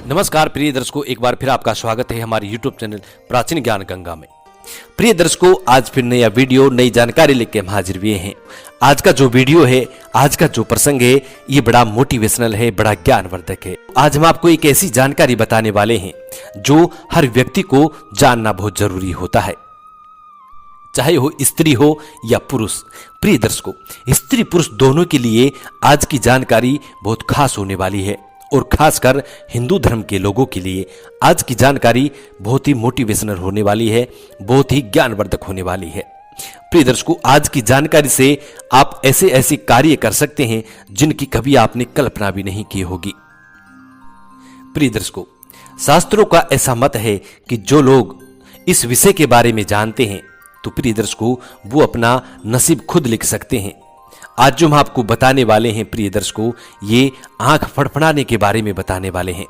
नमस्कार प्रिय दर्शकों, एक बार फिर आपका स्वागत है हमारे YouTube चैनल प्राचीन ज्ञान गंगा में। प्रिय दर्शकों, आज फिर नया वीडियो, नई जानकारी लेके हम हाजिर हुए हैं। आज का जो वीडियो है, आज का जो प्रसंग है, ये बड़ा मोटिवेशनल है, बड़ा ज्ञानवर्धक है। आज हम आपको एक ऐसी जानकारी बताने वाले हैं जो हर व्यक्ति को जानना बहुत जरूरी होता है, चाहे वो स्त्री हो या पुरुष। प्रिय दर्शकों, स्त्री पुरुष दोनों के लिए आज की जानकारी बहुत खास होने वाली है और खासकर हिंदू धर्म के लोगों के लिए आज की जानकारी बहुत ही मोटिवेशनल होने वाली है, बहुत ही ज्ञानवर्धक होने वाली है। प्रिय दर्शकों, आज की जानकारी से आप ऐसे ऐसे कार्य कर सकते हैं जिनकी कभी आपने कल्पना भी नहीं की होगी। प्रिय दर्शकों, शास्त्रों का ऐसा मत है कि जो लोग इस विषय के बारे में जानते हैं तो प्रिय दर्शकों, वो अपना नसीब खुद लिख सकते हैं। आज जो हम आपको बताने वाले हैं प्रिय दर्शकों, ये आंख फड़फड़ाने के बारे में बताने वाले हैं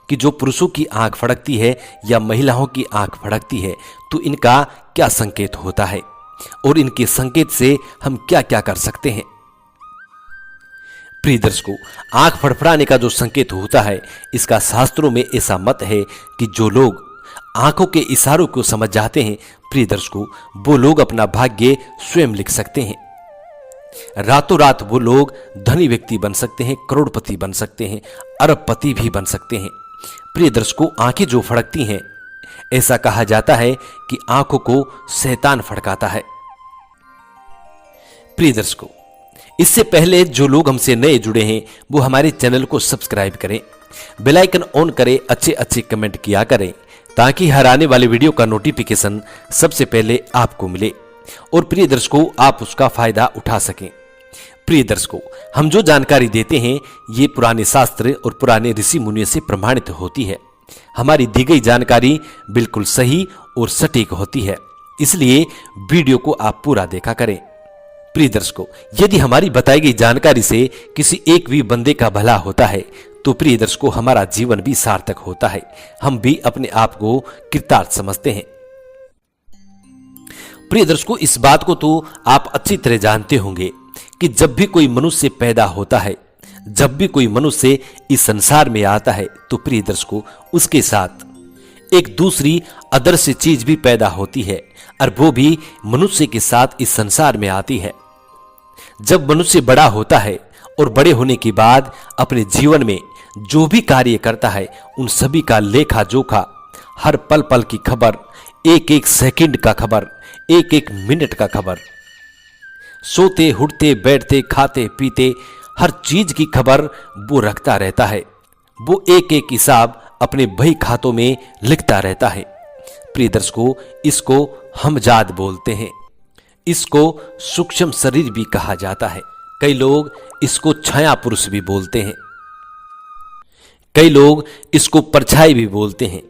कि जो पुरुषों की आंख फड़कती है या महिलाओं की आंख फड़कती है तो इनका क्या संकेत होता है और इनके संकेत से हम क्या क्या कर सकते हैं। प्रिय दर्शकों, आंख फड़फड़ाने का जो संकेत होता है, इसका शास्त्रों में ऐसा मत है कि जो लोग आंखों के इशारों को समझ जाते हैं, प्रिय दर्शकों, वो लोग अपना भाग्य स्वयं लिख सकते हैं। रातों रात वो लोग धनी व्यक्ति बन सकते हैं, करोड़पति बन सकते हैं, अरबपति भी बन सकते हैं। प्रिय दर्शकों, आंखें जो फड़कती हैं, ऐसा कहा जाता है कि आंखों को शैतान फड़काता है। प्रिय दर्शकों, इससे पहले जो लोग हमसे नए जुड़े हैं वो हमारे चैनल को सब्सक्राइब करें, बेल आइकन ऑन करें, अच्छे अच्छे कमेंट किया करें ताकि हर आने वाले वीडियो का नोटिफिकेशन सबसे पहले आपको मिले और प्रिय दर्शकों, आप उसका फायदा उठा सकें। प्रिय दर्शकों, हम जो जानकारी देते हैं ये पुराने शास्त्र और पुराने ऋषि मुनियों से प्रमाणित होती है। हमारी दी गई जानकारी बिल्कुल सही और सटीक होती है, इसलिए वीडियो को आप पूरा देखा करें। प्रिय दर्शकों, यदि हमारी बताई गई जानकारी से किसी एक भी बंदे का भला होता है तो प्रिय दर्शकों, हमारा जीवन भी सार्थक होता है, हम भी अपने आप को कृतार्थ समझते हैं। प्रिय दर्शकों, इस बात को तो आप अच्छी तरह जानते होंगे कि जब भी कोई मनुष्य पैदा होता है, जब भी कोई मनुष्य इस संसार में आता है तो प्रिय दर्शकों, उसके साथ एक दूसरी अदृश्य चीज भी पैदा होती है और वो भी मनुष्य के साथ इस संसार में आती है। जब मनुष्य बड़ा होता है और बड़े होने के बाद अपने जीवन में जो भी कार्य करता है उन सभी का लेखा जोखा, हर पल पल की खबर, एक एक सेकंड का खबर, एक एक मिनट का खबर, सोते उठते बैठते खाते पीते हर चीज की खबर वो रखता रहता है। वो एक एक हिसाब अपने बही खातों में लिखता रहता है। प्रिय दर्शकों, इसको हमजाद बोलते हैं, इसको सूक्ष्म शरीर भी कहा जाता है। कई लोग इसको छाया पुरुष भी बोलते हैं, कई लोग इसको परछाई भी बोलते हैं।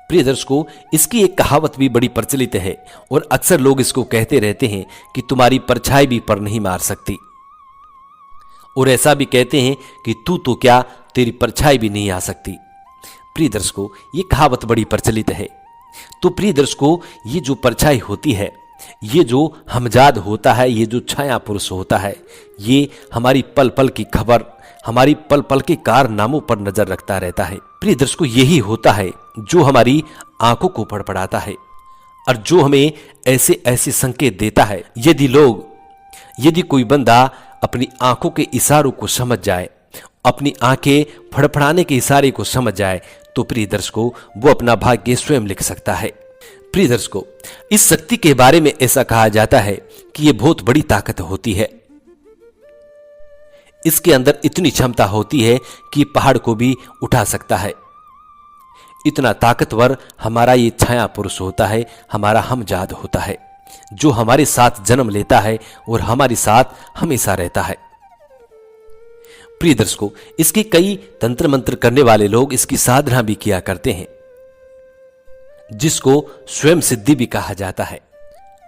प्रिय दर्शकों, इसकी एक कहावत भी बड़ी प्रचलित है और अक्सर लोग इसको कहते रहते हैं कि तुम्हारी परछाई भी पर नहीं मार सकती, और ऐसा भी कहते हैं कि तू तो क्या, तेरी परछाई भी नहीं आ सकती। प्रिय दर्शकों, ये कहावत बड़ी प्रचलित है। तो प्रिय दर्शकों, ये जो परछाई होती है, ये जो हमजाद होता है, ये जो छाया पुरुष होता है, ये हमारी पल पल की खबर, हमारी पल पल के कारनामों पर नजर रखता रहता है। प्रिय दर्शकों, यही होता है जो हमारी आंखों को फड़फड़ाता है और जो हमें ऐसे ऐसे संकेत देता है। यदि कोई बंदा अपनी आंखों के इशारों को समझ जाए, अपनी आंखें फड़फड़ाने के इशारे को समझ जाए तो प्रिय दर्शकों, वो अपना भाग्य स्वयं लिख सकता है। प्रिय दर्शकों, इस शक्ति के बारे में ऐसा कहा जाता है कि ये बहुत बड़ी ताकत होती है। इसके अंदर इतनी क्षमता होती है कि पहाड़ को भी उठा सकता है। इतना ताकतवर हमारा ये छाया पुरुष होता है, हमारा हमजाद होता है, जो हमारे साथ जन्म लेता है और हमारे साथ हमेशा रहता है। प्रिय दर्शकों, इसके कई तंत्र मंत्र करने वाले लोग इसकी साधना भी किया करते हैं, जिसको स्वयं सिद्धि भी कहा जाता है,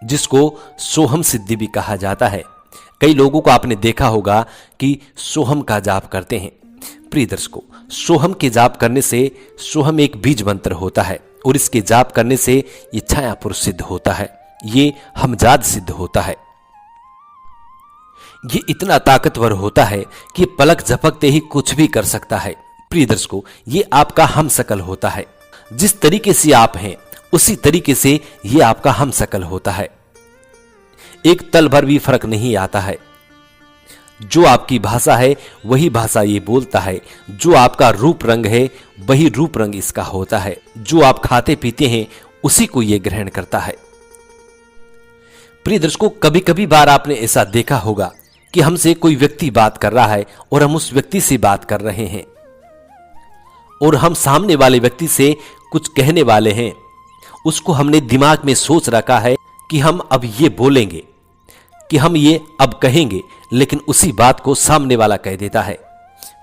जिसको सोहम सिद्धि भी कहा जाता है। कई लोगों को आपने देखा होगा कि सोहम का जाप करते हैं। प्रिय दर्शकों, सोहम के जाप करने से, सोहम एक बीज मंत्र होता है और इसके जाप करने से ये छाया पुरुष सिद्ध होता है, ये हमजाद सिद्ध होता है। ये इतना ताकतवर होता है कि पलक झपकते ही कुछ भी कर सकता है। प्रिय दर्शकों, ये आपका हमशक्ल होता है। जिस तरीके से आप हैं उसी तरीके से ये आपका हमशक्ल होता है। एक तल भर भी फर्क नहीं आता है। जो आपकी भाषा है वही भाषा ये बोलता है। जो आपका रूप रंग है वही रूप रंग इसका होता है। जो आप खाते पीते हैं उसी को ये ग्रहण करता है। प्रिय दर्शकों, कभी कभी बार आपने ऐसा देखा होगा कि हमसे कोई व्यक्ति बात कर रहा है और हम उस व्यक्ति से बात कर रहे हैं और हम सामने वाले व्यक्ति से कुछ कहने वाले हैं। उसको हमने दिमाग में सोच रखा है कि हम अब ये बोलेंगे, कि हम ये अब कहेंगे, लेकिन उसी बात को सामने वाला कह देता है।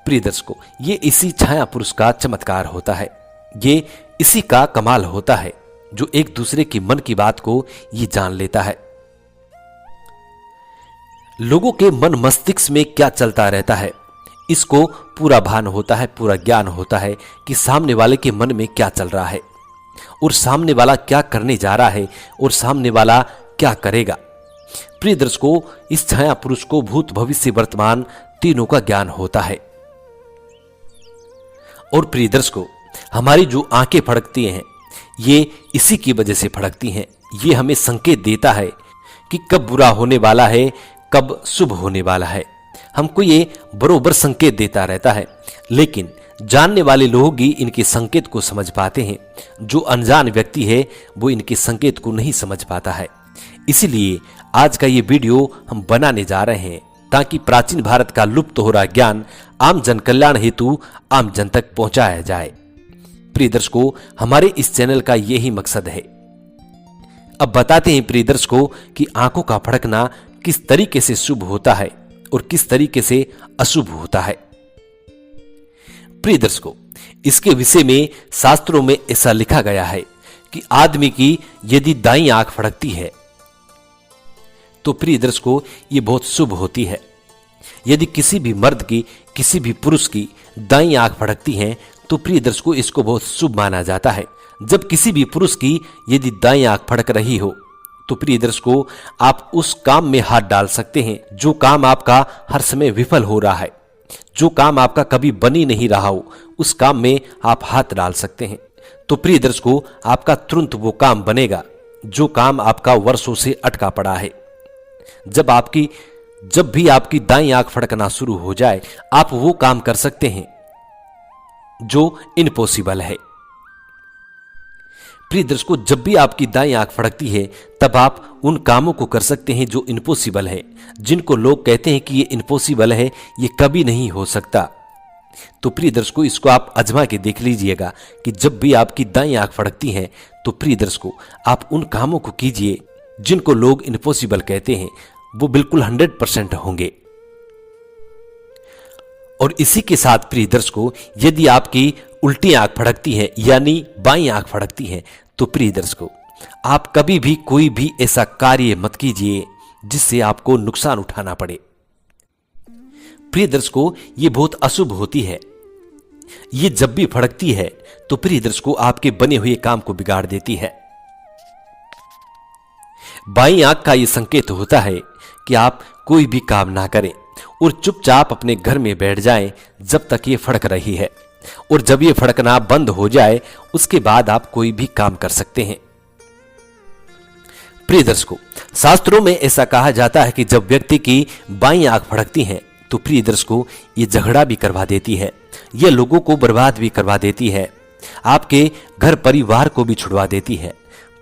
प्रिय दर्शकों, ये इसी छाया पुरुष का चमत्कार होता है। ये इसी का कमाल होता है जो एक दूसरे की मन की बात को ये जान लेता है। लोगों के मन मस्तिष्क में क्या चलता रहता है इसको पूरा भान होता है, पूरा ज्ञान होता है कि सामने वाले के मन में क्या चल रहा है और सामने वाला क्या करने जा रहा है और सामने वाला क्या करेगा। प्रिय दर्शकों, इस छाया पुरुष को भूत भविष्य वर्तमान तीनों का ज्ञान होता है। और प्रिय दर्शकों, हमारी जो आंखें फड़कती हैं ये इसी की वजह से फड़कती हैं। ये हमें संकेत देता है कि कब बुरा होने वाला है, कब शुभ होने वाला है। हमको ये बरोबर संकेत देता रहता है, लेकिन जानने वाले लोग ही इनके संकेत को समझ पाते हैं। जो अनजान व्यक्ति है वो इनके संकेत को नहीं समझ पाता है। इसीलिए आज का ये वीडियो हम बनाने जा रहे हैं ताकि प्राचीन भारत का लुप्त हो रहा ज्ञान आम जन कल्याण हेतु आम जन तक पहुंचाया जाए। प्रिय दर्शकों, हमारे इस चैनल का यही मकसद है। अब बताते हैं प्रिय दर्शकों कि आंखों का फड़कना किस तरीके से शुभ होता है और किस तरीके से अशुभ होता है। प्रिय दर्शकों, इसके विषय में शास्त्रों में ऐसा लिखा गया है कि आदमी की यदि दाईं आंख फड़कती है तो प्रिय दर्शकों ये बहुत शुभ होती है। यदि किसी भी मर्द की, किसी भी पुरुष की दाईं आंख फड़कती है तो प्रिय दर्शकों इसको बहुत शुभ माना जाता है। जब किसी भी पुरुष की यदि दाईं आंख फड़क रही हो तो प्रिय दर्शकों आप उस काम में हाथ डाल सकते हैं जो काम आपका हर समय विफल हो रहा है। जो काम आपका कभी बन ही नहीं रहा हो उस काम में आप हाथ डाल सकते हैं। तो प्रिय दर्शकों आपका तुरंत वो काम बनेगा जो काम आपका वर्षों से अटका पड़ा है। जब भी आपकी दाईं आंख फड़कना शुरू हो जाए आप वो काम कर सकते हैं जो इम्पॉसिबल है। प्रिय दर्शकों, जब भी आपकी दाईं आंख फड़कती है तब आप उन कामों को कर सकते हैं जो इम्पॉसिबल है, जिनको लोग कहते हैं कि ये इम्पॉसिबल है, ये कभी नहीं हो सकता। तो प्रिय दर्शकों इसको आप आजमा के देख लीजिएगा कि जब भी आपकी दाईं आंख फड़कती है तो प्रिय दर्शकों आप उन कामों को कीजिए जिनको लोग इम्पॉसिबल कहते हैं, वो बिल्कुल 100% होंगे। और इसी के साथ प्रिय दर्शकों यदि आपकी उल्टी आंख फड़कती है यानी बाईं आंख फड़कती है तो प्रिय दर्शकों आप कभी भी कोई भी ऐसा कार्य मत कीजिए जिससे आपको नुकसान उठाना पड़े। प्रिय दर्शकों ये बहुत अशुभ होती है। ये जब भी फड़कती है तो प्रिय दर्शकों आपके बने हुए काम को बिगाड़ देती है। बाईं आंख का ये संकेत होता है कि आप कोई भी काम ना करें और चुपचाप अपने घर में बैठ जाएं जब तक ये फड़क रही है, और जब ये फड़कना बंद हो जाए उसके बाद आप कोई भी काम कर सकते हैं। प्रिय दर्शकों शास्त्रों में ऐसा कहा जाता है कि जब व्यक्ति की बाईं आंख फड़कती है तो प्रिय दर्शकों ये झगड़ा भी करवा देती है, ये लोगों को बर्बाद भी करवा देती है, आपके घर परिवार को भी छुड़वा देती है।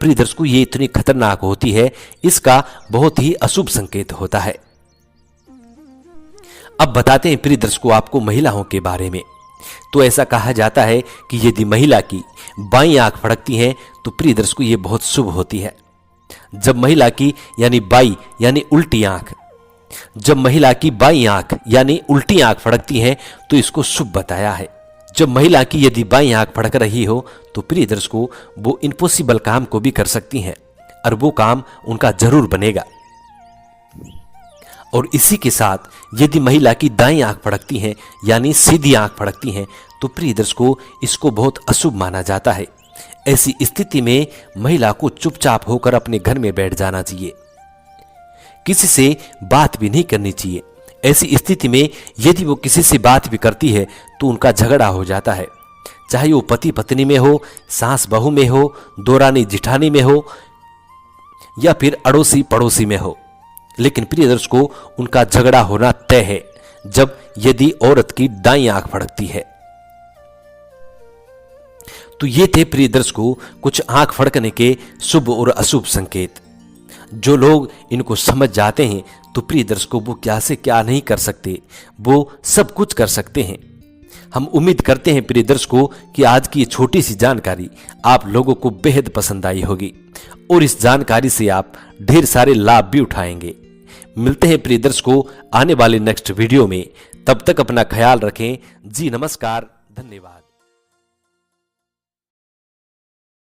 प्रिय दर्शकों ये इतनी खतरनाक होती है, इसका बहुत ही अशुभ संकेत होता है। अब बताते हैं प्रिय दर्शकों आपको महिलाओं के बारे में। तो ऐसा कहा जाता है कि यदि महिला की बाईं आंख फड़कती है तो प्रिय दर्शकों ये बहुत शुभ होती है। जब महिला की यानी बाई यानी उल्टी आंख, जब महिला की बाईं आंख यानी उल्टी आंख फड़कती है तो इसको शुभ बताया है। जब महिला की यदि बाईं आंख फड़क रही हो तो प्रिय दर्शकों वो इम्पॉसिबल काम को भी कर सकती हैं और वो काम उनका जरूर बनेगा। और इसी के साथ यदि महिला की दाईं आंख फड़कती है यानी सीधी आंख फड़कती है तो प्रिय दर्शकों इसको बहुत अशुभ माना जाता है। ऐसी स्थिति में महिला को चुपचाप होकर अपने घर में बैठ जाना चाहिए, किसी से बात भी नहीं करनी चाहिए। ऐसी स्थिति में यदि वो किसी से बात भी करती है तो उनका झगड़ा हो जाता है, चाहे वो पति पत्नी में हो, सास बहू में हो, दोरानी जिठानी में हो या फिर अड़ोसी पड़ोसी में हो। लेकिन प्रिय दर्शकों, उनका झगड़ा होना तय है जब यदि औरत की दाईं आंख फड़कती है। तो ये थे प्रिय दर्शकों कुछ आंख फड़कने के शुभ और अशुभ संकेत। जो लोग इनको समझ जाते हैं तो प्रिय दर्शकों वो क्या से क्या नहीं कर सकते, वो सब कुछ कर सकते हैं। हम उम्मीद करते हैं प्रिय दर्शकों कि आज की ये छोटी सी जानकारी आप लोगों को बेहद पसंद आई होगी और इस जानकारी से आप ढेर सारे लाभ भी उठाएंगे। मिलते हैं प्रिय दर्शकों आने वाले नेक्स्ट वीडियो में। तब तक अपना ख्याल रखें। जी नमस्कार, धन्यवाद।